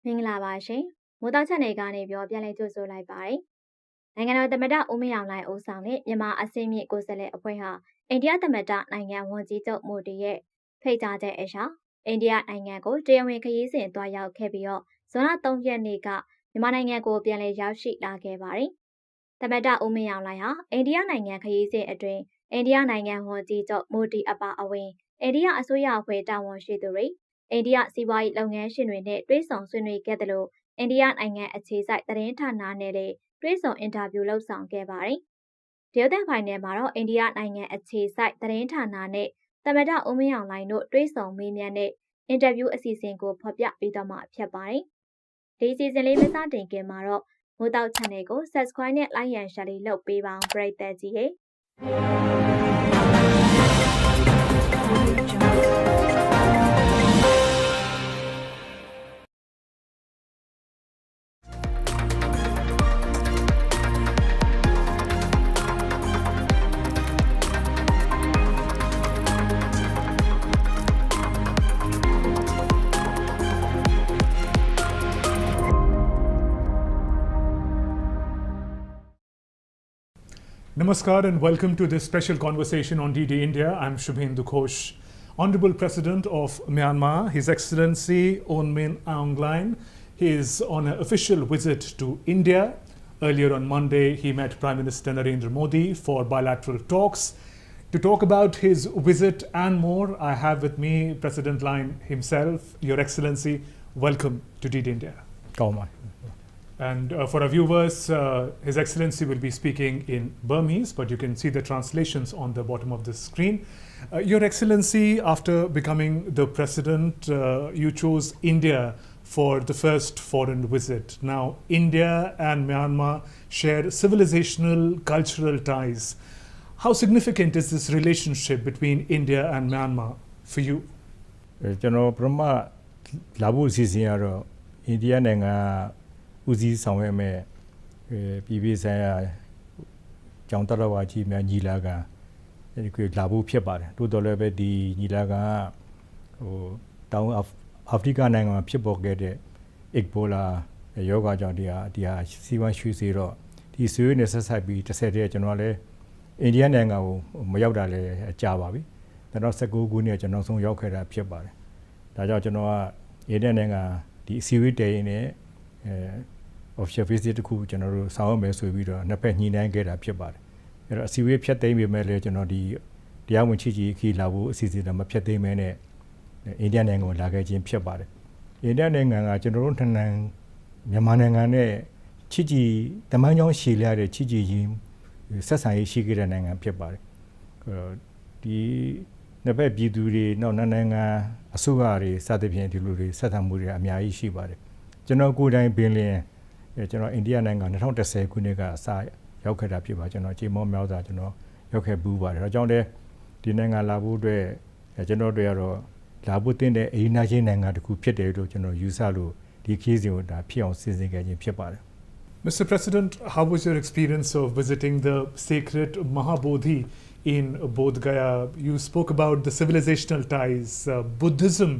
မင်္ဂလာပါရှင်မိုးတောက်ချက်နယ်ကနေပြန်လည်ကြိုဆိုလိုက်ပါတယ်နိုင်ငံတော်သမ္မတဦးမင်းအောင်လှိုင်ဦးဆောင်တဲ့မြန်မာအစည်းအမြင့်ကိုယ်စားလှယ်အဖွဲ့ဟာအိန္ဒိယသမ္မတနိုင်ငံဝန်ကြီးချုပ်မိုဒီရဲ့ဖိတ်ကြားချက်အရအိန္ဒိယနိုင်ငံကိုတရားဝင်ခရီးစဉ်သွားရောက်ခဲ့ပြီးဇွန်လ3ရက်နေ့ကမြန်မာနိုင်ငံကိုပြန်လည်ရောက်ရှိလာခဲ့ပါတယ်သမ္မတဦးမင်းအောင်လှိုင်ဟာအိန္ဒိယနိုင်ငံခရီးစဉ်အတွင်းအိန္ဒိယနိုင်ငံဝန်ကြီးချုပ်မိုဒီအပါအဝင်အိန္ဒိယအစိုးရအဖွဲ့တာဝန်ရှိသူတွေအိန္ဒိယစီးပွားရေးလုပ်ငန်းရှင်တွေနဲ့တွဲဆုံဆွေးနွေးခဲ့တယ်လို့အိန္ဒိယနိုင်ငံအခြေစိုက်သတင်းဌာနနဲ့လည်းတွဲဆုံအင်တာဗျူးလုပ်ဆောင်ခဲ့ပါတယ်။ဒေသဖိုင်နယ်မှာတော့အိန္ဒိယနိုင်ငံအခြေစိုက်သတင်းဌာနနဲ့သမ္မတဦးမင်းအောင်လှိုင်တို့တွဲဆုံမေးမြန်းတဲ့အင်တာဗျူးအစီအစဉ်ကိုဖော်ပြပေးတော့မှာဖြစ်ပါတယ်။ဒီအစီအစဉ်လေးမစတင်ခင်မှာတော့မိုးတောက် channel ကို subscribe နဲ့ like and share လေးလုပ်ပေးပါအောင်ပရိသတ်ကြီးရေ။ Namaskar and welcome to this special conversation on DD India. I'm Shubhendu Ghosh. Honorable President of Myanmar, His Excellency On Min Aung Hlaing, he is on an official visit to India. Earlier on Monday, he met Prime Minister Narendra Modi for bilateral talks. To talk about his visit and more, I have with me President Hlaing himself. Your Excellency, welcome to DD India. And for our viewers, His Excellency will be speaking in Burmese, but you can see the translations on the bottom of the screen. Your Excellency, after becoming the President, you chose India for the first foreign visit. Now, India and Myanmar share civilizational, cultural ties. How significant is this relationship between India and Myanmar for you? India Uzi Saweme PBS ကျောင်းတော်ဝါကြီးများညီလာခံလာဖို့ဖြစ်ပါတယ်တိုးတော်လည်းပဲဒီညီလာခံဟိုတောင်အာဖရိကနိုင်ငံမှာဖြစ်ပေါ်ခဲ့တဲ့ Ebola ရောဂါကြောင့်ဒီဟာစီးပွားရွှေ့စေတော့ဒီဆွေးနွေးဆက်ဆက်ပြီးတစ်ဆက်တည်းကျွန်တော်လည်းအိန္ဒိယနိုင်ငံကိုမရောက်တာလည်းကြာပါပြီ2019ခုနှစ်ကျွန်တော်ဆုံးရောက်ခဲ့တာဖြစ်ပါတယ်ဒါကြောင့်ကျွန်တော်ကအိန္ဒိယနိုင်ငံဒီအစည်းအဝေးတည်ရင်လည်းofficial visit တခုကျွန်တော်တို့ဆောင်ရမယ်ဆိုပြီးတော့နှစ်ဖက်ညှိနှိုင်းခဲ့တာဖြစ်ပါတယ်အဲ့တော့အစည်းအဝေးဖြတ်သိမ်းပေမဲ့လည်းကျွန်တော်ဒီတရားဝင်ချီခီလာဖို့အစီအစဉ်တော့မဖြတ်သိမ်းမဲနဲ့အိန္ဒိယနိုင်ငံကိုလာခဲ့ခြင်းဖြစ်ပါတယ်အိန္ဒိယနိုင်ငံကကျွန်တော်တို့နိုင်ငံမြန်မာနိုင်ငံနဲ့ချီတမန်ကြောင်းရှည်လျတဲ့ချီရင်ဆက်ဆံရေးရှိခဲ့တဲ့နိုင်ငံဖြစ်ပါတယ်ဒီနှစ်ဖက်ပြည်သူတွေနောက်နိုင်ငံအစိုးရတွေစသဖြင့်ဒီလိုတွေဆက်ဆံမှုတွေအများကြီးရှိပါတယ်ကျွန်တော်ကိုယ်တိုင်ပင်လင်ကျွန်တော်အိန္ဒိယနိုင်ငံ2010ခုနှစ်ကအစရောက်ခဲ့တာဖြစ်ပါကျွန်တော်ကြေမောမြောက်စွာကျွန်တော်ရောက်ခဲ့ဘူးပါတယ်ဒါကြောင့်လည်းဒီနိုင်ငံလာဖို့အတွက်ကျွန်တော်တို့ကတော့လာဖို့တင်တဲ့အိန္ဒိယချင်းနိုင်ငံတစ်ခုဖြစ်တယ်လို့ကျွန်တော်ယူဆလို့ဒီခီးစဉ်ကိုဒါဖြစ်အောင်စီစဉ်ခဲ့ခြင်းဖြစ်ပါတယ် Mr. President, how was your experience of visiting the sacred Mahabodhi in Bodh Gaya? You spoke about the civilizational ties. Buddhism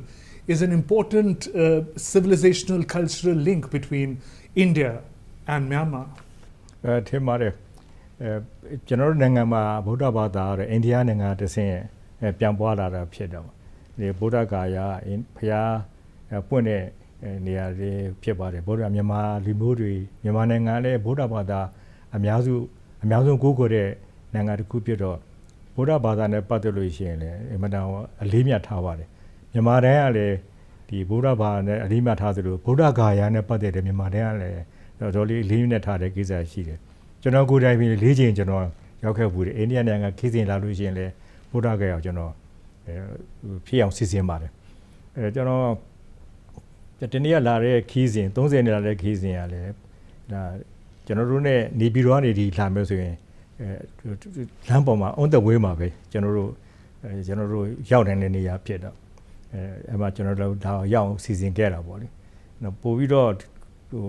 is an important civilizational cultural link between India and Myanmar. ထင်ပါတယ်ကျွန်တော်တို့နိုင်ငံမှာဗုဒ္ဓဘာသာရဲ့အိန္ဒိယနိုင်ငံတစ်ဆင့်ပြန်ပွားလာတာဖြစ်တော့ဒီဗုဒ္ဓဂါယာဖျားပွင့်တဲ့နေရာတွေဖြစ်ပါတယ်ဗုဒ္ဓမြန်မာလူမျိုးတွေမြန်မာနိုင်ငံလည်းဗုဒ္ဓဘာသာအများဆုံးကိုးကွယ်တဲ့နိုင်ငံတစ်ခုဖြစ်တော့ဗုဒ္ဓဘာသာနဲ့ပတ်သက်လို့ရှိရင်လည်းအမှန်တန်အလေးမြတ်ထားပါတယ်မြန်မာတိုင်းကလည်းဒီဗုဒ္ဓဘာသာနဲ့အလေးမြတ်ထားသလိုဗုဒ္ဓဂါယာနဲ့ပတ်သက်တဲ့မြန်မာတိုင်းကလည်းတော်လေးအလေးမြတ်ထားတဲ့ကိစ္စရှိတယ်ကျွန်တော်ကိုယ်တိုင်ပြီး၄ချိန်ကျွန်တော်ရောက်ခဲ့ဘူးတယ်အိန္ဒိယနိုင်ငံခီးစဉ်လာလို့ရှိရင်လည်းဗုဒ္ဓဂါယာကိုကျွန်တော်ဖြစ်အောင်စီစဉ်ပါတယ်ကျွန်တော်တနေ့ကလာတဲ့ခီးစဉ်30နှစ်လာတဲ့ခီးစဉ်ကလည်းဒါကျွန်တော်တို့နဲ့နေပြည်တော်ကနေဒီလာမယ်ဆိုရင်လမ်းပေါ်မှာ on the way မှာပဲကျွန်တော်တို့ရောက်နေတဲ့နေရာဖြစ်တော့အဲ့မှာကျွန်တော်တို့ဒါရောက်အောင်စီစဉ်ခဲ့တာပေါ့လေနော်ပို့ပြီးတော့ဟို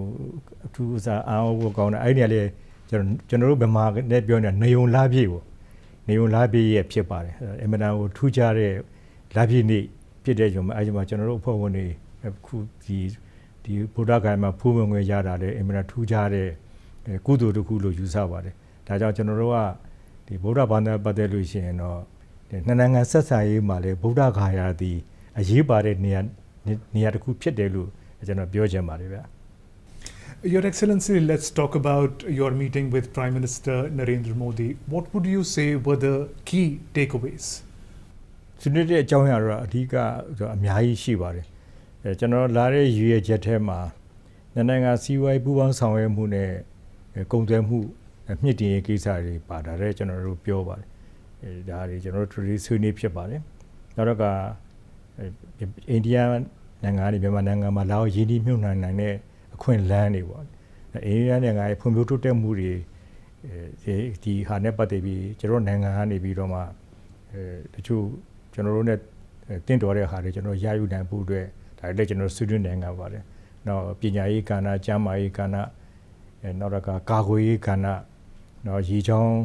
အထူးအစားအားကိုကောင်းတယ်အဲ့ဒီကလည်းကျွန်တော်တို့ဗမာနဲ့ပြောနေတာနေုံလားပြည့်ပေါ့နေုံလားပြည့်ရဲ့ဖြစ်ပါတယ်အမတန်ကိုထူးခြားတဲ့လားပြည့်နေ့ဖြစ်တဲ့ကြောင့်အဲ့ဒီမှာကျွန်တော်တို့အဖွဲ့ဝင်တွေခုဒီ ဒီဗုဒ္ဓဂါယမှာဖူးဝင်ငွေရတာလေအင်မတန်ထူးခြားတဲ့ကုသိုလ်တစ်ခုလို့ယူဆပါတယ်ဒါကြောင့်ကျွန်တော်တို့ကဒီဗုဒ္ဓဘာသာပတ်သက်လို့ရှိရင်တော့နှစ်နိုင်ငံဆက်ဆံရေးမှာလေဗုဒ္ဓဂါယသည်အရေးပါတဲ့နေရာတစ်ခုဖြစ်တယ်လို့ကျွန်တော်ပြောချင်ပါတယ်ဗျာ Your Excellency, let's talk about your meeting with Prime Minister Narendra Modi. What would you say were the key takeaways? ဆွေးနွေးတဲ့အကြောင်းအရာတော့အဓိကအများကြီးရှိပါတယ်ကျွန်တော်လာတဲ့ရွေးချက်ထဲမှာနိုင်ငံစီးပွားရေးပူးပေါင်းဆောင်ရွက်မှုနဲ့ကုန်သွယ်မှုမြင့်တင်ရေးကိစ္စတွေပါတာလည်းကျွန်တော်တို့ပြောပါတယ်ဒါတွေကျွန်တော်တို့ဆွေးနွေးဖြစ်ပါတယ်နောက်တော့ကအိန္ဒိယနိုင်ငံနဲ့မြန်မာနိုင်ငံမှာလာရင်းနှီးမြှုပ်နှံနိုင်တဲ့အခွင့်အလမ်းတွေပေါ့အိန္ဒိယနိုင်ငံရဲ့ဖွံ့ဖြိုးတိုးတက်မှုတွေဒီဟာနဲ့ပတ်သက်ပြီးကျွန်တော်နိုင်ငံကနေပြီးတော့မှတချို့ကျွန်တော်တို့ ਨੇ တင့်တော်တဲ့ဟာတွေကျွန်တော်ရယူနိုင်ဖို့အတွက်ဒါလည်းကျွန်တော်ဆွေးနွေးနိုင်ကြပါတယ်နောက်ပညာရေးကဏ္ဍကျန်းမာရေးကဏ္ဍနောက်တော့ကာကွယ်ရေးကဏ္ဍနောက်ရေချောင်း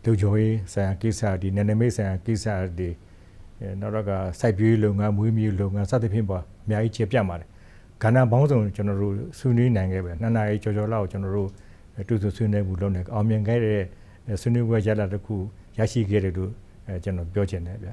လုံခြုံရေးဆိုင်ရာကိစ္စဒီနယ်နိမိတ်ဆိုင်ရာကိစ္စတွေနောက်တော့စိုက်ပျိုးလုပ်ငန်းမွေးမြူလုပ်ငန်းစသဖြင့်ပေါ့အများကြီးကျေပြတ်ပါတယ်ကဏ္ဍပေါင်းစုံကျွန်တော်တို့ဆွေးနွေးနိုင်ခဲ့ပဲနှစ်နာရီကျော်လောက်ကျွန်တော်တို့တူတူဆွေးနွေးမှုလုပ်နေအောင်မြင်ခဲ့တဲ့ဆွေးနွေးပွဲရလဒ်တစ်ခုရရှိခဲ့တယ်လို့ကျွန်တော်ပြောချင်တယ်ဗျ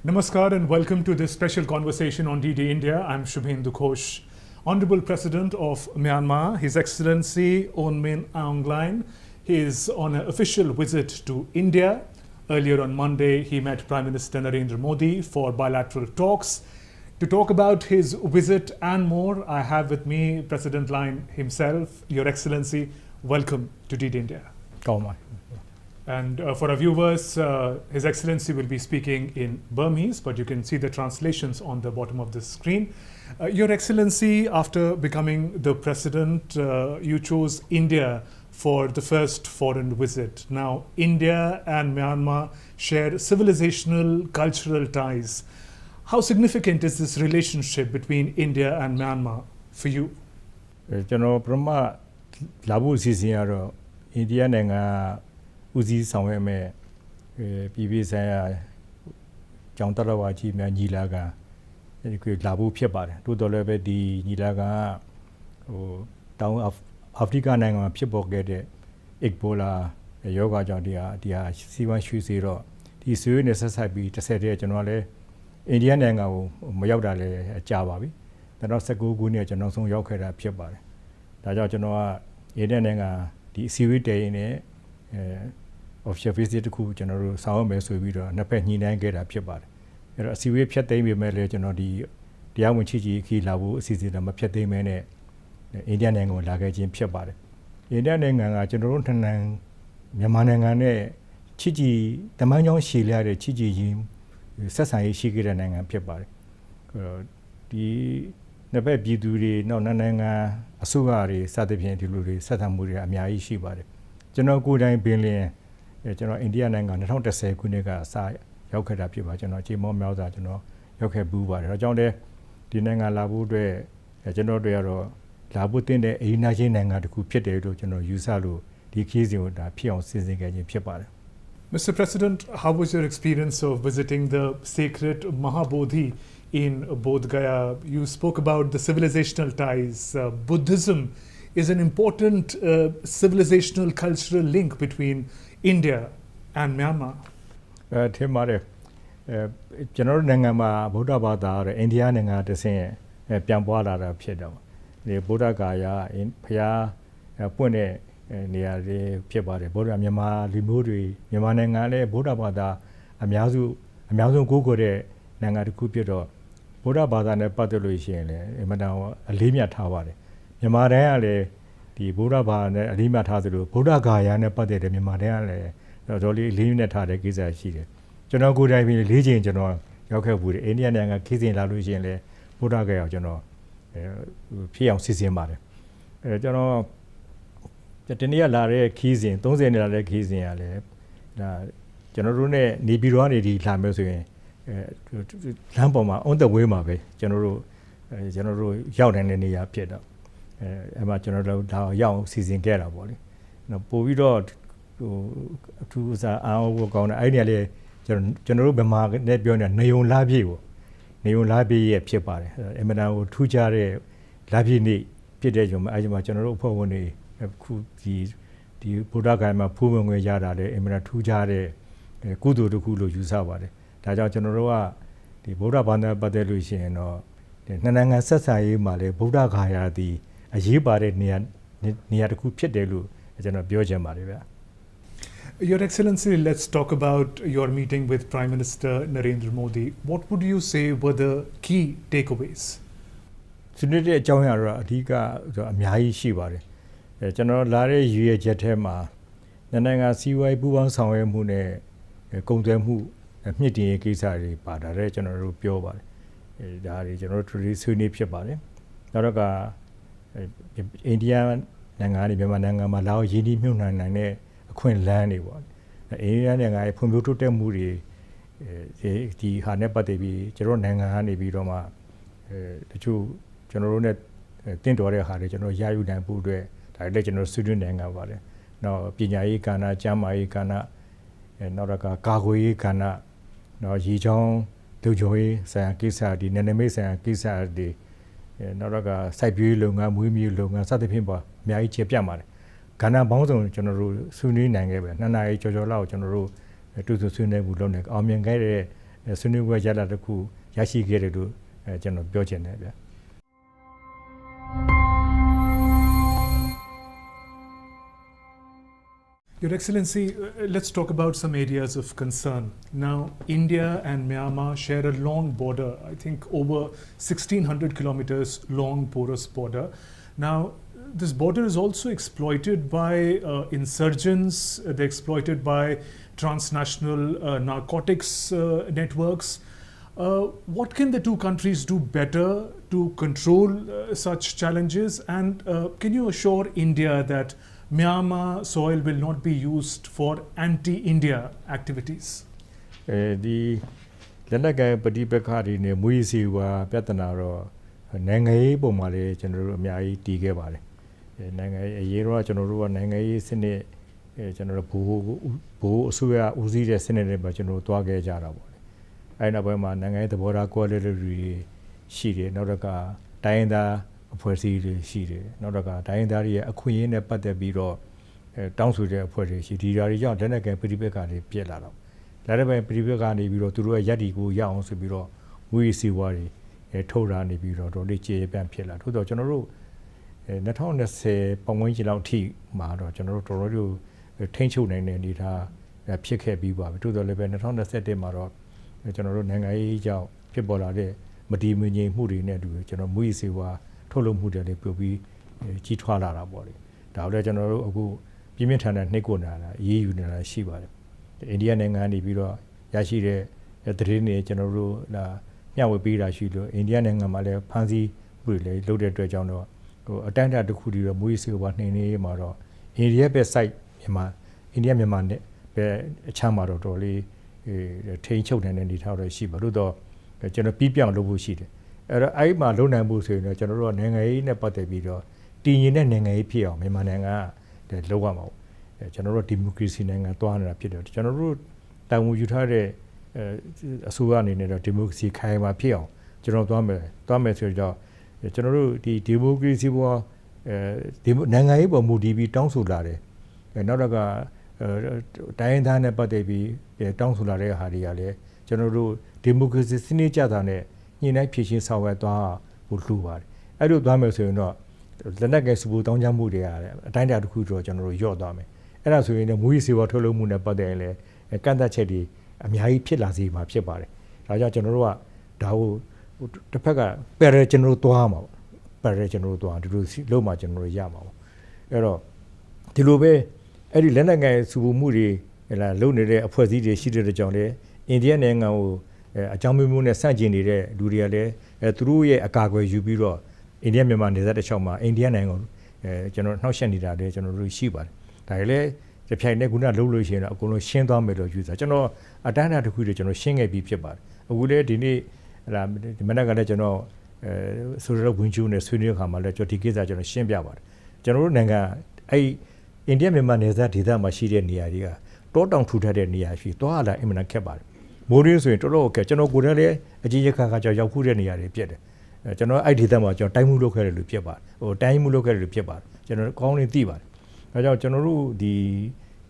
Namaskar and welcome to this special conversation on D-Day India. I'm Shubhendu Ghosh. Honorable President of Myanmar, His Excellency On Min Aung Hlaing, he is on an official visit to India. Earlier on Monday, he met Prime Minister Narendra Modi for bilateral talks. To talk about his visit and more, I have with me President Hlaing himself. Your Excellency, welcome to D-Day India. And for our viewers, His Excellency will be speaking in Burmese, but you can see the translations on the bottom of the screen. Your Excellency, after becoming the President, you chose India for the first foreign visit. Now, India and Myanmar share civilizational, cultural ties. How significant is this relationship between India and Myanmar for you? ကျွန်တော်ပထမလာဖို့အစီအစဉ်ကတော့အိန္ဒိယနိုင်ငံဦးစီးဆောင်ရွက်မဲ့ပြည်ပြည်ဆိုင်ရာကျောင်းတော်ဝါကြီးများညီလာခံဒီလာဖို့ဖြစ်ပါတယ်တိုးတော်လည်းပဲဒီညီလာခံဟိုတောင်အာဖရိကနိုင်ငံမှာဖြစ်ပေါ်ခဲ့တဲ့ Ebola ရောဂါကြောင့်ဒီဟာစီးပွားရွှေ့စေတော့ဒီဆွေးနွေးနေဆက်ဆက်ပြီးတစ်ဆက်တည်းကျွန်တော်လည်းအိန္ဒိယနိုင်ငံကိုမရောက်တာလည်းကြာပါပြီ2019ခုနှစ်ကျွန်တော်ဆုံးရောက်ခဲ့တာဖြစ်ပါတယ်ဒါကြောင့်ကျွန်တော်ကအိန္ဒိယနိုင်ငံဒီအစည်းအဝေးတည်နေofficial visit တခုကျွန်တော်တို့ဆောင်ရွက်မယ်ဆိုပြီးတော့နှစ်ဖက်ညှိနှိုင်းခဲ့တာဖြစ်ပါတယ်အဲ့တော့အစည်းအဝေးဖြတ်သိမ်းပေမဲ့လည်းကျွန်တော်ဒီတရားဝင်ချီခီလာဖို့အစီအစဉ်တော့မဖြတ်သိမ်းမဲနဲ့အိန္ဒိယနိုင်ငံကိုလာခဲ့ခြင်းဖြစ်ပါတယ်အိန္ဒိယနိုင်ငံကကျွန်တော်တို့မြန်မာနိုင်ငံနဲ့ချီတမန်ကြောင်းရှည်လျတဲ့ချီရင်းဆက်ဆံရေးရှိခဲ့တဲ့နိုင်ငံဖြစ်ပါတယ်ဒီနှစ်ဖက်ပြည်သူတွေနောက်နိုင်ငံအစိုးရတွေစသဖြင့်ဒီလိုတွေဆက်ဆံမှုတွေအများကြီးရှိပါတယ်ကျွန်တော်ကိုယ်တိုင်ပင်လင်ကျွန်တော်အိန္ဒိယနိုင်ငံ2010ခုနှစ်ကစရောက်ခဲ့တာဖြစ်ပါကျွန်တော်ကြေမောမြောက်စွာကျွန်တော်ရောက်ခဲ့ဘူးပါတယ်ဒါကြောင့်လည်းဒီနိုင်ငံလာဖို့အတွက်ကျွန်တော်တို့ကတော့လာဖို့တင်တဲ့အိန္ဒိယချင်းနိုင်ငံတစ်ခုဖြစ်တယ်လို့ကျွန်တော်ယူဆလို့ဒီခီးစဉ်ကိုဒါဖြစ်အောင်စီစဉ်ခဲ့ခြင်းဖြစ်ပါတယ် Mr. President, how was your experience of visiting the sacred Mahabodhi in Bodh Gaya? You spoke about the civilizational ties. Buddhism is an important civilizational cultural link between India and Myanmar. ထင်ပါတယ်ကျွန်တော်တို့နိုင်ငံမှာဗုဒ္ဓဘာသာရဲ့အိန္ဒိယနိုင်ငံတစ်ဆင့်ပြန်ပွားလာတာဖြစ်တယ်ဒီဗုဒ္ဓဂါယာဖျားပွင့်တဲ့နေရာတွေဖြစ်ပါတယ်ဗုဒ္ဓမြန်မာလူမျိုးတွေမြန်မာနိုင်ငံလည်းဗုဒ္ဓဘာသာအများဆုံးကိုးကွယ်တဲ့နိုင်ငံတစ်ခုဖြစ်တော့ဗုဒ္ဓဘာသာနဲ့ပတ်သက်လို့ရှိရင်လည်းအမှန်တန်အလေးမြတ်ထားပါတယ်မြန်မာတိုင်းကလည်းဒီဗုဒ္ဓဘာသာနဲ့အလေးမြတ်ထားသလိုဗုဒ္ဓဂါယာနဲ့ပတ်သက်တဲ့မြန်မာတိုင်းကလည်းတော်လေးအလေးမြတ်ထားတဲ့ကိစ္စရှိတယ်ကျွန်တော်ကိုယ်တိုင်ပြီး၄ချိန်ကျွန်တော်ရောက်ခဲ့ဘူးတယ်အိန္ဒိယနိုင်ငံခီးစဉ်လာလို့ရှိရင်လည်းဗုဒ္ဓဂါယာကျွန်တော်ဖြစ်အောင်စီစဉ်ပါတယ်ကျွန်တော် တနေ့ကလာတဲ့ခီးစဉ်30နှစ်လာတဲ့ခီးစဉ်ကလည်းဒါကျွန်တော်တို့ ਨੇ နေပြည်တော်ကနေဒီလာမယ်ဆိုရင်လမ်းပေါ်မှာ on the way မှာပဲကျွန်တော်တို့ရောက်နေတဲ့နေရာဖြစ်တော့အဲ့မှာကျွန်တော်တို့ဒါရောက်အောင်စီစဉ်ခဲ့တာပေါ့လေနော်ပို့ပြီးတော့ဟိုအထူးအစားအားကိုကောင်းတဲ့အဲ့ဒီကလေးကျွန်တော်တို့ဗမာနဲ့ပြောနေတာနေုံလားပြည့်ပေါ့နေုံလားပြည့်ရဲ့ဖြစ်ပါတယ်အမတန်ကိုထူးခြားတဲ့လားပြည့်နေ့ဖြစ်တဲ့ကြောင့်အဲ့ဒီမှာကျွန်တော်တို့အဖွဲ့ဝင်တွေခုဒီဗုဒ္ဓဂါယမှာဖူးဝင်ငွေရတာလေအမတန်ထူးခြားတဲ့ကုသိုလ်တစ်ခုလို့ယူဆပါတယ်ဒါကြောင့်ကျွန်တော်တို့ကဒီဗုဒ္ဓဘာသာပတ်သက်လို့ရှိရင်တော့နှစ်နိုင်ငံဆက်ဆံရေးမှာလေဗုဒ္ဓဂါယာဒီအရေးပါတဲ့နေရာတစ်ခုဖြစ်တယ်လို့ကျွန်တော်ပြောချင်ပါတယ်ဗျာ Your Excellency, let's talk about your meeting with Prime Minister Narendra Modi. What would you say were the key takeaways? ဆွေးနွေးတဲ့အကြောင်းအရာတော့အဓိကအများကြီးရှိပါတယ်ကျွန်တော်လာတဲ့ရည်ရွယ်ချက်ထဲမှာနိုင်ငံစီးပွားရေးပူးပေါင်းဆောင်ရွက်မှုနဲ့ကုန်သွယ်မှုမြင့်တင်ရေးကိစ္စတွေပါတာလည်းကျွန်တော်တို့ပြောပါတယ်ဒါတွေကျွန်တော်တို့ဆွေးနွေးဖြစ်ပါတယ်နောက်တော့ကအိန္ဒိယနိုင်ငံနဲ့မြန်မာနိုင်ငံမှာလာအောင်ရင်းနှီးမြှုပ်နှံနိုင်တဲ့အခွင့်အလမ်းတွေပေါ့အိန္ဒိယနိုင်ငံရဲ့ဖွံ့ဖြိုးတိုးတက်မှုတွေဒီဟာနဲ့ပတ်သက်ပြီးကျွန်တော်နိုင်ငံကနေပြီးတော့မှတချို့ကျွန်တော်တို့ ਨੇ တင့်တော်တဲ့ဟာတွေကျွန်တော်ရယူနိုင်ဖို့အတွက်ဒါလည်းကျွန်တော်ဆွေးနွေးနိုင်ပါပါတယ်နောက်ပညာရေးကဏ္ဍကျန်းမာရေးကဏ္ဍနောက်တော့ကာကွယ်ရေးကဏ္ဍနောက်ရေချောင်းလုံခြုံရေးဆိုင်ရာကိစ္စဒီနယ်နိမိတ်ဆိုင်ရာကိစ္စတွေနောက်တော့စိုက်ပျိုးရေးလုပ်ငန်းမွေးမြူလုပ်ငန်းစသဖြင့်ပါအများကြီးခြေပြတ်ပါတယ်ကဏ္ဍပေါင်းစုံကျွန်တော်တို့ဆွေးနွေးနိုင်ခဲ့ပဲနှစ်နာရီကျော်လောက်ကျွန်တော်တို့တူတူဆွေးနွေးမှုလုပ်နေအောင်မြင်ခဲ့တဲ့ဆွေးနွေးပွဲရလဒ်တစ်ခုရရှိခဲ့တယ်လို့ကျွန်တော်ပြောချင်တယ်ဗျ Your Excellency, let's talk about some areas of concern. Now, India and Myanmar share a long border, I think over 1,600 kilometers long porous border. Now, this border is also exploited by insurgents, they're exploited by transnational narcotics networks. What can the two countries do better to control such challenges? And can you assure India that Myanmar soil will not be used for anti-India activities? ဒီလက်နက်ကပဋိပက္ခတွေနဲ့မွေးစီဝါပြဿနာတော့နိုင်ငံရေးပုံမှာလည်းကျွန်တော်တို့အများကြီးတည်ခဲ့ပါတယ်နိုင်ငံရေးအရေးတော့ကျွန်တော်တို့ကနိုင်ငံရေးစနစ်ကျွန်တော်တို့ဘိုးအစိုးရဦးစီးတဲ့စနစ်တွေမှာကျွန်တော်တို့တွားခဲ့ကြတာပေါ့လေအဲ့နောက်ပိုင်းမှာနိုင်ငံရေးသဘောထားကွဲလွဲတွေရှိတယ်နောက်တော့ကတိုင်းရင်းသားအဖွဲ့အစည်းတွေရှိတယ်နောက်တော့ကတိုင်းရင်းသားတွေရဲ့အခွင့်အရေးနဲ့ပတ်သက်ပြီးတော့တောင်းဆိုတဲ့အဖွဲ့တွေရှိဒီဓာတ်တွေကြောင့်လက်နက်ကပဋိပက္ခတွေပြက်လာတော့လက်နက်ပဋိပက္ခနေပြီးတော့သူတို့ရဲ့ရပ်တည်ကိုရအောင်ဆိုပြီးတော့မွေးစီဝါတွေထုတ်လာနေပြီးတော့တော်လေးကြေပြန့်ဖြစ်လာထို့တော့ကျွန်တော်တို့2020ပတ်ဝန်းကျင်လောက်ထိမှာတော့ကျွန်တော်တို့တော်တော်လေးထိန်းချုပ်နိုင်တဲ့အနေအထားဖြစ်ခဲ့ပြီးပါပြီထို့တော့လည်းပဲ2021မှာတော့ကျွန်တော်တို့နိုင်ငံရေးကြောင့်ဖြစ်ပေါ်လာတဲ့မတည်မငြိမ်မှုတွေနဲ့တူကျွန်တော်မွေးစီဝါထုတ်လုပ်မှုတွေလည်းပြုပြီးကြီးထွားလာတာပေါ့လေဒါလည်းကျွန်တော်တို့အခုပြင်းပြထန်တဲ့နှိပ်ကွပ်နေတာအေးအေးယူနေတာရှိပါတယ်အိန္ဒိယနိုင်ငံနေပြီးတော့ရရှိတဲ့သတင်းတွေကျွန်တော်တို့လာမျှဝေပေးတာရှိလို့အိန္ဒိယနိုင်ငံမှာလည်းဖန်ဆီးမှုတွေလည်းလုပ်တဲ့အတွက်ကြောင့်တော့ဟိုအတိုင်းအတာတစ်ခုတည်းတော့မွေးစီဝါနှိမ်နေမှာတော့အိန္ဒိယဘက် site မြန်မာအိန္ဒိယမြန်မာနဲ့ပဲအချမ်းမှာတော့တော်လေးထိန်းချုပ်နေတဲ့အနေအထားတော့ရှိပါလို့တော့ကျွန်တော်ပြီးပြောင်းလုပ်ဖို့ရှိတယ်အဲ့တော့အဲ့မှာလုံနိုင်ဖို့ဆိုရင်တော့ကျွန်တော်တို့နိုင်ငံရေးနဲ့ပတ်သက်ပြီးတော့တည်ငြိမ်တဲ့နိုင်ငံရေးဖြစ်အောင်မြန်မာနိုင်ငံကလုပ်ရမှာပေါ့ကျွန်တော်တို့ဒီမိုကရေစီနိုင်ငံသွားနေတာဖြစ်တယ်ကျွန်တော်တို့တာဝန်ယူထားတဲ့အစိုးရအနေနဲ့တော့ဒီမိုကရေစီခိုင်မာဖြစ်အောင်ကျွန်တော်သွားမယ်ဆိုတော့ကျွန်တော်တို့ဒီမိုကရေစီပေါ်ဒီနိုင်ငံရေးပေါ်မူတည်ပြီးတောင်းဆိုလာတယ်နောက်တော့ကတိုင်းရင်းသားနဲ့ပတ်သက်ပြီးတောင်းဆိုလာတဲ့ဟာတွေကလည်းကျွန်တော်တို့ဒီမိုကရေစီစနစ်ကြတာနဲ့ညှိနှိုင်းဖြည့်ရှင်းဆောင်ရွက်သွားဖို့လိုပါတယ်အဲ့လိုသွားမယ်ဆိုရင်တော့လက်နက်ကစပူတောင်းကြမှုတွေရတယ်အတိုင်းအတာတစ်ခုတော့ကျွန်တော်တို့ညော့သွားမယ်အဲ့ဒါဆိုရင်လည်းမူရီစီဝါထုတ်လုပ်မှုနဲ့ပတ်သက်ရင်လည်းကန့်သက်ချက်တွေအများကြီးဖြစ်လာစေမှာဖြစ်ပါတယ်ဒါကြောင့်ကျွန်တော်တို့ကဒါကိုတစ်ဖက်ကပယ်ရကျွန်တော်တို့သွားမှာပေါ့ပယ်ရကျွန်တော်တို့သွားဒီလိုလုံးမှာကျွန်တော်တို့ရမှာပေါ့အဲ့တော့ဒီလိုပဲအဲ့ဒီလက်နက်ကစပူမှုတွေလာလုံနေတဲ့အဖွဲ့အစည်းတွေရှိတဲ့ကြောင့်လည်းအိန္ဒိယနိုင်ငံကိုအကြောင်းမျိုးနဲ့ဆန့်ကျင်နေတဲ့လူတွေကလည်းသူတို့ရဲ့အကာအကွယ်ယူပြီးတော့အိန္ဒိယမြန်မာနယ်စပ်တစ်လျှောက်မှာအိန္ဒိယနိုင်ငံကို ကျွန်တော်နှောက်ယှက်နေတာလည်းကျွန်တော်တို့ရှိပါတယ်ဒါလည်းတစ်ဖြိုင်နဲ့ခုနလှုပ်လို့ရှိရင်တော့အကုန်လုံးရှင်းသွားမယ်လို့ယူဆကျွန်တော်အတန်းအတစ်ခုတွေကျွန်တော်ရှင်းခဲ့ပြီးဖြစ်ပါတယ်အခုလည်းဒီနေ့ဒီမနက်ကလည်းကျွန်တော်ဆိုတော့ဝင်ကျူးနဲ့ဆွေးနွေးခါမှာလည်းကျွန်တော်ဒီကိစ္စကျွန်တော်ရှင်းပြပါတယ်ကျွန်တော်တို့နိုင်ငံအဲ့အိန္ဒိယမြန်မာနယ်စပ်ဒေသမှာရှိတဲ့နေရာတွေကတောတောင်ထူထပ်တဲ့နေရာရှိသွားလာအင်မတန်ခက်ပါတယ်မိုးရင်းဆိုရင်တော်တော်ခက်ကျွန်တော်ကိုယ်တည်းလည်းအကြီးကြီးခါခါကြောက်ရောက်ခုတဲ့နေရာတွေပြည့်တယ်ကျွန်တော်အဲ့ဒေသမှာကျွန်တော်တိုင်းမှုလုပ်ခဲ့တယ်လို့ဖြစ်ပါတယ်ဟိုတိုင်းမှုလုပ်ခဲ့တယ်လို့ဖြစ်ပါတယ်ကျွန်တော်ကောင်းနေသိပါတယ်ဒါကြောင့်ကျွန်တော်တို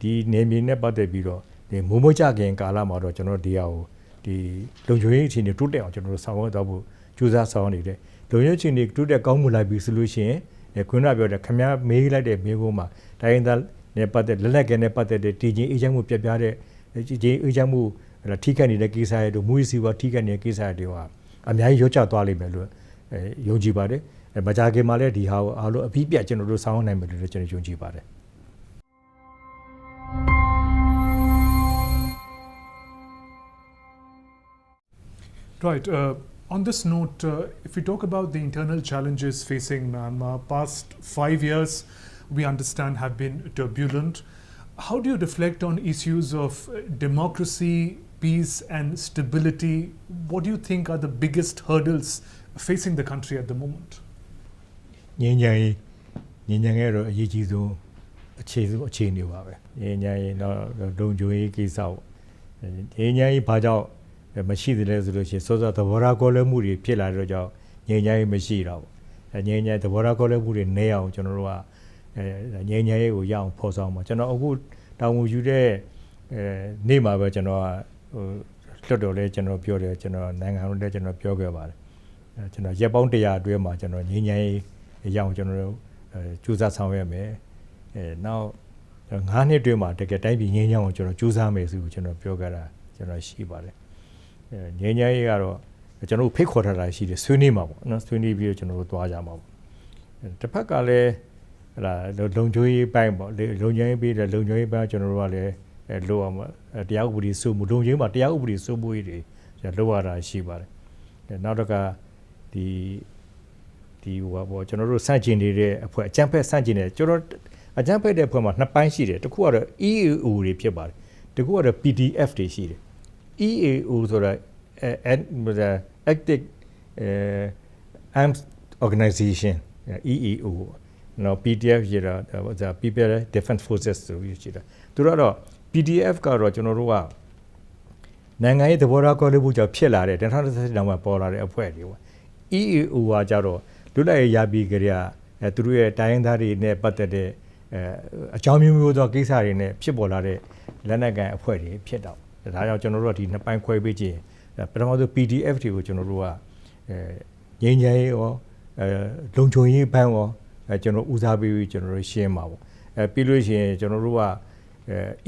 ့ဒီနေမြေနဲ့ပတ်သက်ပြီးတော့ဒီမိုးမကြခင်ကာလမှာတော့ကျွန်တော်ဒီဟာကိုဒီလုံခြုံရေးအခြေအနေတိုးတက်အောင်ကျွန်တော်တို့ဆောင်ရွက်တော့ဖို့ကြိုးစားဆောင်နေတယ်လုံခြုံရေးအခြေအနေတိုးတက်ကောင်းမှုလိုက်ပြီးဆိုလို့ရှိရင်ခွန်းရပြောတဲ့ခမားမေးလိုက်တဲ့မေးခွန်းမှာတိုင်းရင်းသားနဲ့ပတ်သက်လက်လက်ကဲနဲ့ပတ်သက်တဲ့တည်ခြင်းအေးချမ်းမှုပြပြတဲ့တည်ခြင်းအေးချမ်းမှုထိခိုက်နေတဲ့ကိစ္စတွေတို့မူရစီဝါထိခိုက်နေတဲ့ကိစ္စတွေဟာအများကြီးရောကျသွားလိမ့်မယ်လို့ယုံကြည်ပါတယ်မကြခင်မှာလည်းဒီဟာကိုအားလုံးအပြီးပြတ်ကျွန်တော်တို့ဆောင်ရွက်နိုင်မယ်လို့ကျွန်တော်ယုံကြည်ပါတယ်Right. On this note, if we talk about the internal challenges facing Myanmar, past 5 years we understand have been turbulent. How do you reflect on issues of democracy, peace and stability? What do you think are the biggest hurdles facing the country at the moment? ငြိမ်းချမ်းရေးတော့အရေးကြီးဆုံးအခြေအနေပါပဲငြိမ်းချမ်းရေးတော့လုံခြုံရေးကိစ္စပေါ့ငြိမ်းချမ်းရေးဘာကြောင့်မရှိသေးလဲဆိုလို့ရှိရင်စောစောသဘောထားကောလဲမှုတွေဖြစ်လာတော့ကြောင့်ငြိမ်းချမ်းရေးမရှိတော့ဘူးငြိမ်းချမ်းသဘောထားကောလဲမှုတွေနည်းအောင်ကျွန်တော်တို့ကငြိမ်းချမ်းရေးကိုရအောင်ဖော်ဆောင်ပါကျွန်တော်အခုတောင်ငူယူတဲ့နေ့မှာပဲကျွန်တော်ကလွတ်တော်လဲကျွန်တော်ပြောတယ်ကျွန်တော်နိုင်ငံတော်လည်းကျွန်တော်ပြောခဲ့ပါတယ်ကျွန်တော်ရက်ပေါင်း100အတွင်းမှာကျွန်တော်ငြိမ်းချမ်းရေးရအောင်ကျွန်တော်တို့ကြိုးစားဆောင်ရွက်မယ်နောက်9နှစ်အတွင်းမှာတကယ်တိုင်းပြည်ငြိမ်းချမ်းအောင်ကျွန်တော်ကြိုးစားမယ်ဆိုပြီးကျွန်တော်ပြောခဲ့တာကျွန်တော်ရှိပါတယ်ငြိမ်းချမ်းရေးကတော့ကျွန်တော်ဖိတ်ခေါ်ထားတာရှိတယ်ဆွေးနွေးမှာပေါ့နော်ဆွေးနွေးပြီးတော့ကျွန်တော်တို့သွားကြမှာပေါ့တစ်ဖက်ကလည်းဟလာလုံခြုံရေးပိုင်းပေါ့လုံခြုံရေးပြီးတဲ့လုံခြုံရေးပိုင်းကျွန်တော်တို့ကလည်းလိုအောင်တရားဥပဒေစိုးမှုလုံခြုံရေးမှာတရားဥပဒေစိုးမှုတွေလိုရတာရှိပါတယ်နောက်တစ်ခါဒီဟိုပေါ့ကျွန်တော်တို့စန့်ကျင်နေတဲ့အဖွဲ့အကြမ်းဖက်စန့်ကျင်နေကျွန်တော်အကြမ်းဖက်တဲ့အဖွဲ့မှာ2ပိုင်းရှိတယ်တစ်ခုကတော့ EAO တွေဖြစ်ပါတယ်တစ်ခုကတော့ PDF တွေရှိတယ် EAO ဆိုတာ Active Armed Organization EAO နော် PDF ရတာဒါ People Defense Forces ဆိုပြီးရှိတာသူတို့ကတော့ PDF ကတော့ကျွန်တော်တို့ကနိုင်ငံရေးသဘောထားကောလဲမှုကြောင့်ဖြစ်လာတဲ့2017တောင်မှပေါ်လာတဲ့အဖွဲ့တွေပေါ့ EAO ကကြတော့လွတ်လပ်ရေးရပြီးကြရသူတို့ရဲ့တိုင်းရင်းသားတွေနဲ့ပတ်သက်တဲ့အကြောင်းမျိုးသောကိစ္စတွေနဲ့ဖြစ်ပေါ်လာတဲ့လက်နက်ကိုင်အဖွဲ့တွေဖြစ်တော့ဒါကြောင့်ကျွန်တော်တို့ကဒီ2ပိုင်းခွဲပေးခြင်းပထမဆုံး PDF တွေကိုကျွန်တော်တို့ကငြိမ်းချမ်းရေးရောလုံခြုံရေးဘန်းရောကျွန်တော်ဦးစားပေးပြီးကျွန်တော်တို့ရှင်းပါပေါ့ပြီးလို့ရှိရင်ကျွန်တော်တို့က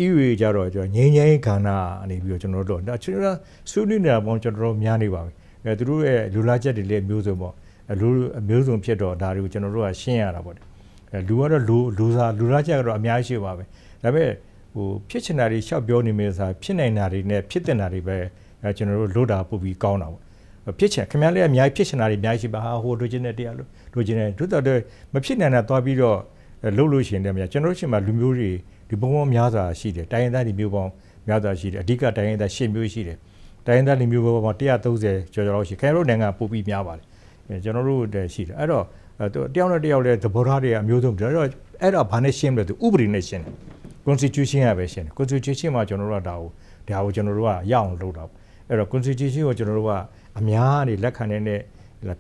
EU ကြတော့ကျွန်တော်ငြိမ်းချမ်းရေးကဏ္ဍအနေပြီးတော့ကျွန်တော်တို့ဒါကျွန်တော်ဆွေးနွေးနေတာပေါ့ကျွန်တော်တို့များနေပါပြီသူတို့ရဲ့လူလာချက်တွေလည်းမျိုးစုံပေါ့လူမျိုးစုံဖြစ်တော့ဒါတွေကိုကျွန်တော်တို့ကရှင်းရတာပေါ့လူကတော့လူလာချက်ကတော့အများကြီးရှိပါပဲဒါပေမဲ့ဟိုဖြစ်ချင်တာတွေရှောက်ပြောနေမယ်ဆိုတာဖြစ်နိုင်တာတွေနဲ့ဖြစ်တင်တာတွေပဲကျွန်တော်တို့လို့တာပို့ပြီးကောင်းတာပေါ့ဖြစ်ချင်ခင်ဗျားလေးအများကြီးဖြစ်ချင်တာတွေအများကြီးရှိပါဟာဟိုလိုချင်တဲ့တရားလိုချင်တဲ့တို့တော့မဖြစ်နိုင်တာသွားပြီးတော့လှုပ်လို့ရှိရင်လည်းကျွန်တော်တို့ရှင်မှာလူမျိုးတွေဒီပုံပေါင်းများစွာရှိတယ်တိုင်းရင်းသားတွေမျိုးပေါင်းများစွာရှိတယ်အဓိကတိုင်းရင်းသား10မျိုးရှိတယ်တိုင်းရင်းသားလူမျိုးပေါင်း130ကျော်လောက်ရှိခင်ဗျားတို့နိုင်ငံပို့ပြီးများပါတယ်ကျွန်တော်တို့ရှိတယ်အဲ့တော့တယောက်နဲ့တယောက်လည်းသဘောထားတွေအမျိုးစုံတယ်အဲ့တော့ဘာနဲ့ရှင်းမလဲသူဥပဒေနဲ့ရှင်းတယ် constitution ရပဲရှင်းတယ် constitution မှာကျွန်တော်တို့ကဒါကိုကျွန်တော်တို့ကရအောင်လုပ်တာအဲ့တော့ constitution ကိုကျွန်တော်တို့ကအများကြီးလက်ခံနေတဲ့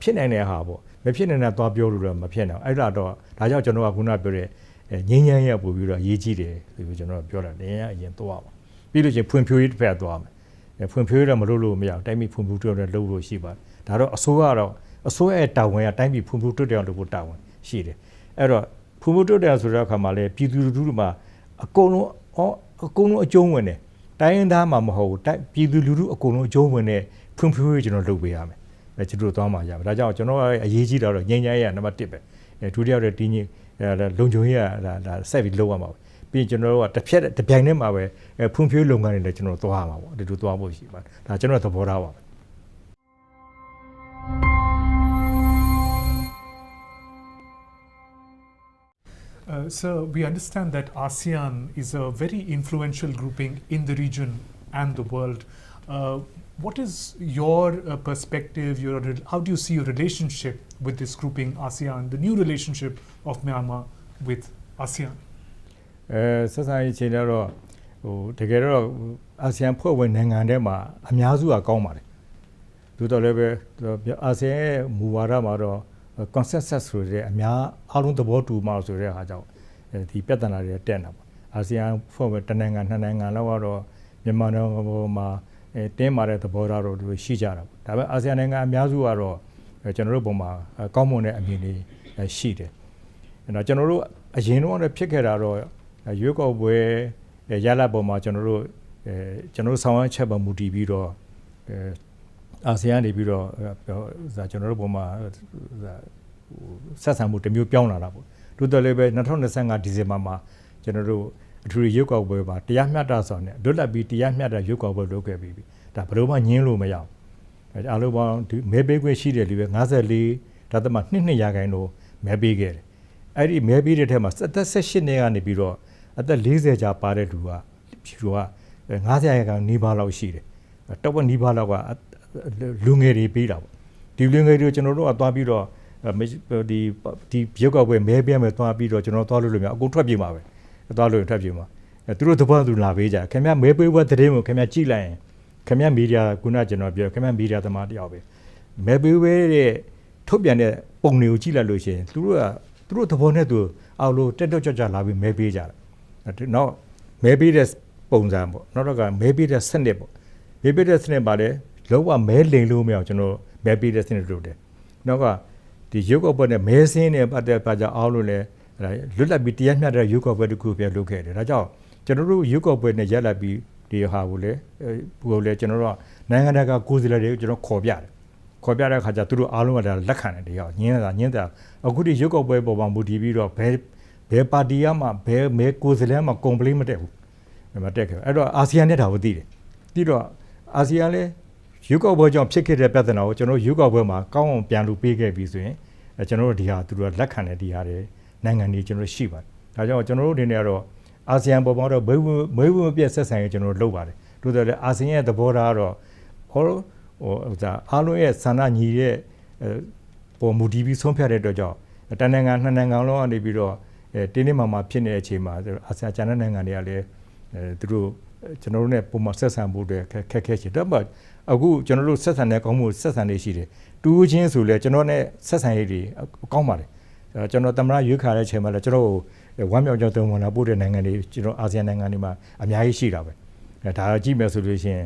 ဖြစ်နိုင်တဲ့ဟာပေါ့မဖြစ်နိုင်တဲ့သွားပြောလို့တော့မဖြစ်နိုင်အဲ့ဒါတော့ဒါကြောင့်ကျွန်တော်ကခုနပြောတဲ့ငင်းငင်းရပို့ပြီးတော့ရေးကြည့်တယ်ဆိုပြီးကျွန်တော်ပြောတာလည်းအရင်သွားပါပြီးလို့ချင်းဖွံ့ဖြိုးရေးတစ်ဖက်သွားမယ်ဖွံ့ဖြိုးရေးတော့မလုပ်လို့မရဘူးတိုင်းပြည်ဖွံ့ဖြိုးတိုးတက်လုပ်လို့ရှိပါတယ်ဒါတော့အစိုးရရဲ့တာဝန်ကတိုင်းပြည်ဖွံ့ဖြိုးတိုးတက်အောင်လုပ်ဖို့တာဝန်ရှိတယ်အဲ့တော့ဖွံ့ဖြိုးတိုးတက်ဆိုတဲ့အခါမှာလည်းပြည်သူလူထုတွေမှာအကုန်လုံးအကျုံးဝင်တယ်တိုင်းရင်းသားမှာမဟုတ်ဘူးပြည်သူလူထုအကုန်လုံးအကျုံးဝင်တဲ့ဖွံ့ဖြိုးရေးကျွန်တော်လုပ်ပေးရမယ်ကျွန်တော်သွားမှာရပါဒါကြောင့်ကျွန်တော်အရေးကြီးတာတော့ငြိမ်းချမ်းရေးကနံပါတ်1ပဲဒုတိယတဲ့တင်းကြီးလုံခြုံရေးကဒါဆက်ပြီးလုပ်ရမှာပဲပြီးကျွန်တော်တို့ကတစ်ပြိုင်တည်းမှာပဲဖွံ့ဖြိုးလုပ်ငန်းတွေလည်းကျွန်တော်သွားရမှာပေါ့ဒီလိုသွားဖို့ရှိပါတယ်ဒါကျွန်တော်သဘောထားပါပဲ Sir, we understand that ASEAN is a very influential grouping in the region and the world. What is your perspective, how do you see your relationship with this grouping ASEAN, the new relationship of Myanmar with ASEAN? ဆက်ဆံရေးချိန်တော့တကယ်တော့အာဆီယံဖွဲ့ဝင်နိုင်ငံတွေမှာအများစုကကောင်းပါတယ်သို့တော်လည်းပဲအာဆီယံရဲ့မူဝါဒမှာတော့ consensus ဆိုတဲ့အများအားလုံးသဘောတူမှဆိုတဲ့အားကြောင့်ဒီပြဿနာတွေတက်နေတာပေါ့အာဆီယံဖွဲ့ဝင်တစ်နိုင်ငံနှစ်နိုင်ငံလောက်ကတော့မြန်မာနိုင်ငံမှာတင်းမာတဲ့သဘောထားတွေရှိကြတာပေါ့ဒါပေမဲ့အာဆီယံနိုင်ငံအများစုကတော့ကျွန်တော်တို့ပုံမှာကောင်းမွန်တဲ့အမြင်တွေရှိတယ်အဲ့တော့ကျွန်တော်တို့အရင်တော့ဖြစ်ခဲ့တာတော့ရွေးကောက်ပွဲရလဒ်ပေါ်မှာကျွန်တော်တို့ဆောင်ရွက်ချက်ပေါ်မူတည်ပြီးတော့အာဆီယံနေပြီးတော့ကျွန်တော်တို့ပုံမှာဆက်ဆံမှုတစ်မျိုးပြောင်းလာတာပေါ့တိုးတော်လည်းပဲ2025ဒီဇင်ဘာမှာကျွန်တော်တို့အထူးရွေးကောက်ပွဲပါတရားမျှတစွာနဲ့လွတ်လပ်ပြီးတရားမျှတရွေးကောက်ပွဲလုပ်ခဲ့ပြီးဒါဘယ်လိုမှညှင်းလို့မရအောင်အားလုံးပေါင်းမဲပေးခွင့်ရှိတယ်လူပဲ54.2% ရာခိုင်နှုန်းမဲပေးခဲ့တယ်အဲ့ဒီမဲပေးတဲ့ထဲမှာအသက်18နှစ်ကနေပြီးတော့အသက်40ကြာပါတဲ့လူက90ရာခိုင်နှုန်းနီးပါးလောက်ရှိတယ်တော့ဝက်နီးပါးလောက်ကလူငယ်တွေပေးတာပေါ့ဒီလူငယ်တွေကျွန်တော်တို့ကသွားပြီးတော့ဒီရုပ်ကောက်ပွဲမဲပေးမယ်သွားပြီးတော့ကျွန်တော်သွားလို့လို့များအကုန်ထွက်ပြေးမှာပဲသွားလို့ထွက်ပြေးမှာသူတို့တပတ်သူလာပေးကြခင်ဗျမဲပေးပွဲသတင်းကိုခင်ဗျကြည့်လိုက်ရင်ခင်ဗျမီဒီယာခုနကျွန်တော်ပြောခင်ဗျမီဒီယာသမားတယောက်ပဲမဲပေးပွဲရဲ့ထုတ်ပြန်တဲ့ပုံတွေကိုကြည့်လိုက်လို့ရှိရင်သူတို့သဘောနဲ့သူအောက်လို့တက်ကြွလာပြီးမဲပေးကြတာနောက်မဲပေးတဲ့ပုံစံပေါ့နောက်တော့ကမဲပေးတဲ့စနစ်ပေါ့မဲပေးတဲ့စနစ်ပါလေလုံးဝမဲလိမ်လို့မရအောင်ကျွန်တော်မဲပေးတဲ့စနစ်လုပ်တယ်နောက်ကဒီရုပ်ကောက်ပွဲနဲ့မဲစင်းနဲ့ပတ်သက်ပါကြအောင်လို့လဲလွတ်လပ်ပြီးတရားမျှတတဲ့ရုပ်ကောက်ပွဲတစ်ခုပြလုပ်ခဲ့တယ်ဒါကြောင့်ကျွန်တော်တို့ရုပ်ကောက်ပွဲနဲ့ရက်လက်ပြီးဒီဟာကိုလေကျွန်တော်တို့နိုင်ငံတကာကိုယ်စားလှယ်တွေကိုကျွန်တော်ခေါ်ပြတဲ့အခါကျသူတို့အားလုံးကဒါလက်ခံတယ်ဒီဟာညင်းတာအခုဒီရုပ်ကောက်ပွဲပေါ်မှာမူတည်ပြီးတော့ဘယ်ပါတီကမှဘယ်မဲကိုယ်စားလှယ်မှ complaint မတက်ဘူးမတက်ခဲ့အဲ့တော့အာဆီယံနဲ့ဒါကိုသိတယ်ပြီးတော့အာဆီယံလည်းရုပ်ကောက်ပွဲကြောင့်ဖြစ်ခဲ့တဲ့ပြဿနာကိုကျွန်တော်ရုပ်ကောက်ပွဲမှာကောင်းအောင်ပြန်လို့ပေးခဲ့ပြီးဆိုရင်ကျွန်တော်တို့ဒီဟာသူတို့လက်ခံတဲ့ဒီဟာတွေနိုင်ငံတွေကျွန်တော်ရှိပါတယ်ဒါကြောင့်ကျွန်တော်တို့ဒီနေ့ကတော့အာဆီယံပေါ်မှာတော့မွေးဝပြည့်ဆက်ဆံရေးကျွန်တော်လုပ်ပါတယ်တို့တယ်အာဆီယံရဲ့သဘောထားကတော့အားလုံးရဲ့ဆန္ဒညီတဲ့ပေါ်မူတည်ပြီးဆုံးဖြတ်တဲ့အတွက်ကြောင့်တနိုင်ငံနှစ်နိုင်ငံလုံးကနေပြီးတော့တင်းနေမှာဖြစ်နေတဲ့အချိန်မှာအာဆီယံကျန်တဲ့နိုင်ငံတွေကလည်းသူတို့ကျွန်တော်တို့ ਨੇ ပုံမှန်ဆက်ဆံဖို့အတွက်ခက်ခဲရှိတယ်but အခုကျွန်တော်တို့ဆက်ဆံတဲ့ကောင်းမှုဆက်ဆံနေရှိတယ်တူးချင်းဆိုလဲကျွန်တော် ਨੇ ဆက်ဆံရေးတွေကောင်းပါတယ်ကျွန်တော်တမရရွေးခါတဲ့အချိန်မှာလည်းကျွန်တော်ဝမ်းမြောက်ကြောင်းတုံးဝင်လာပို့တဲ့နိုင်ငံတွေကျွန်တော်အာဆီယံနိုင်ငံတွေမှာအများကြီးရှိတာပဲဒါကြည့်မယ်ဆိုလို့ရှိရင်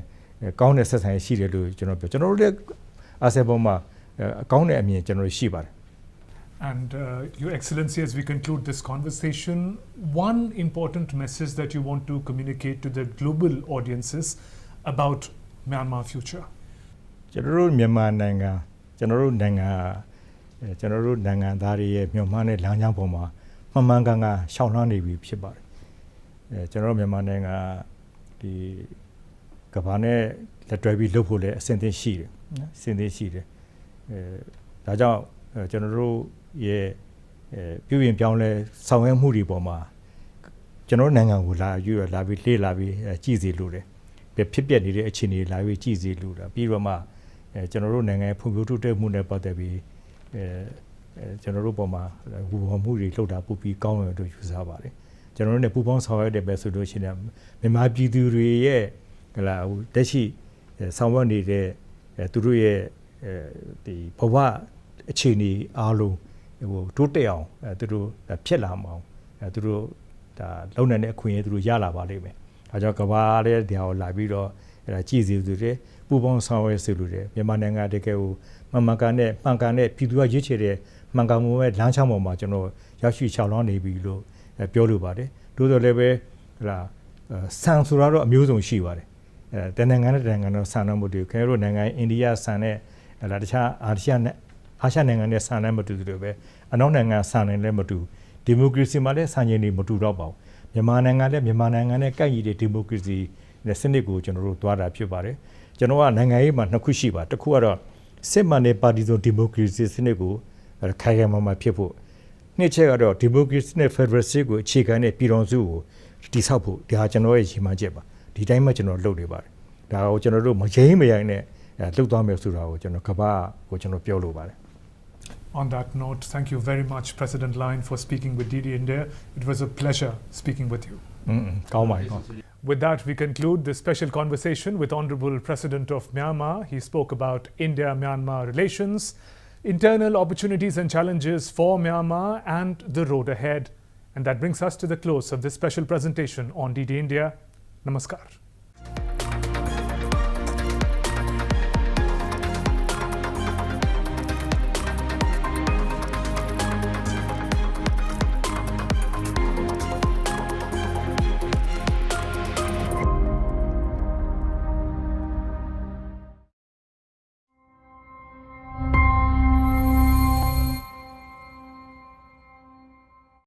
ကောင်းတဲ့ဆက်ဆံရေးရှိတယ်လို့ကျွန်တော်ပြောကျွန်တော်တို့လည်းအာဆီယံပေါ်မှာကောင်းတဲ့အမြင်ကျွန်တော်ရှိပါတယ် And Your Excellency, as we conclude this conversation, one important message that you want to communicate to the global audiences about Myanmar future. ကျွန်တော်တို့မြန်မာနိုင်ငံသားတွေရဲ့မြန်မာနဲ့လမ်းကြောင်းပေါ်မှာမှန်ကန်ရှောင်လွှမ်းနေပြီဖြစ်ပါတယ်ကျွန်တော်တို့မြန်မာနိုင်ငံဒီကမ္ဘာနဲ့လက်တွဲပြီးလုပ်ဖို့လည်းအဆင်သင့်ရှိတယ်နော်အဆင်သင့်ရှိတယ်ဒါကြောင့်ကျွန်တော်တို့ရဲ့ပြုပြင်ပြောင်းလဲဆောင်ရွက်မှုတွေပေါ်မှာကျွန်တော်နိုင်ငံကိုလာပြီးလေ့လာပြီးကြည့်စီလို့တယ်ဖြစ်ပျက်နေတဲ့အခြေအနေလာပြီးကြည့်စီလို့တာပြီးတော့မှကျွန်တော်တို့နိုင်ငံဖွံ့ဖြိုးတိုးတက်မှုနဲ့ပတ်သက်ပြီးကျွန်တော်တို့ပေါ်မှာဝူဝမှုတွေလှုပ်တာပိုပြီးကောင်းတယ်လို့ယူဆပါတယ်ကျွန်တော်တို့ ਨੇ ပူပေါင်းဆောင်ရွက်တဲ့ပဲဆိုလို့ရှိရင်မြန်မာပြည်သူတွေရဲ့တက်ရှိဆောင်ရွက်နေတဲ့သူတို့ရဲ့ဒီဘဝအခြေအနေအားလုံးတိုးတက်အောင်သူတို့ဖြစ်လာအောင်သူတို့ဒါလုံနိုင်တဲ့အခွင့်အရေးသူတို့ရလာပါလိမ့်မယ်ဒါကြောင့်ကဘာတဲ့ဒီဟာကိုလာပြီးတော့ကြည်စီသူတွေပူပေါင်းဆောင်ရွက်စီလူတွေမြန်မာနိုင်ငံတကယ်ကိုမှန်ကန်တဲ့ပြည်သူကရွေးချယ်တဲ့မှန်ကန်မှုရဲ့လမ်းချောင်းပေါ်မှာကျွန်တော်ရောက်ရှိချောင်းလောင်းနေပြီလို့ပြောလိုပါတယ်တိုးတော်လည်းပဲဆန်ဆိုတော့အမျိုးစုံရှိပါတယ်တနိုင်ငံနဲ့နိုင်ငံတော့ဆန်တော့မတူခင်ဗျားတို့နိုင်ငံအိန္ဒိယဆန်နဲ့တခြားအာရှနိုင်ငံနဲ့ဆန်နဲ့မတူသလိုပဲအနောက်နိုင်ငံဆန်နဲ့လည်းမတူဒီမိုကရေစီမှာလည်းဆန်ရည်တွေမတူတော့ပါဘူးမြန်မာနိုင်ငံနဲ့ကိုက်ညီတဲ့ဒီမိုကရေစီနဲ့စနစ်ကိုကျွန်တော်တို့သွားတာဖြစ်ပါတယ်ကျွန်တော်ကနိုင်ငံရေးမှာနှစ်ခုရှိပါတစ်ခုကတော့စစ်မှန်တဲ့ပါတီစုံဒီမိုကရေစီစနစ်ကိုခိုင်ခိုင်မာမာဖြစ်ဖို့ နှစ်ချက်ကတော့ democracy နဲ့ federalism ကိုအခြေခံတဲ့ပြည်တော်စုကိုတည်ဆောက်ဖို့ဒါကျွန်တော်ရဲ့ရည်မှန်းချက်ပါဒီတိုင်းမှာကျွန်တော်လုပ်နေပါတယ်ဒါကိုကျွန်တော်တို့မရင်းမရိုင်းနဲ့လှုပ်သွားမယ်ဆိုတာကိုကျွန်တော်ကဘာကိုကျွန်တော်ပြောလိုပါတယ် On that note, thank you very much, President Line, for speaking with DD India. It was a pleasure speaking with you. ကောင်းပါပြီ With that, we conclude this special conversation with Honorable President of Myanmar. He spoke about India-Myanmar relations, internal opportunities and challenges for Myanmar, and the road ahead. And that brings us to the close of this special presentation on DD India. Namaskar.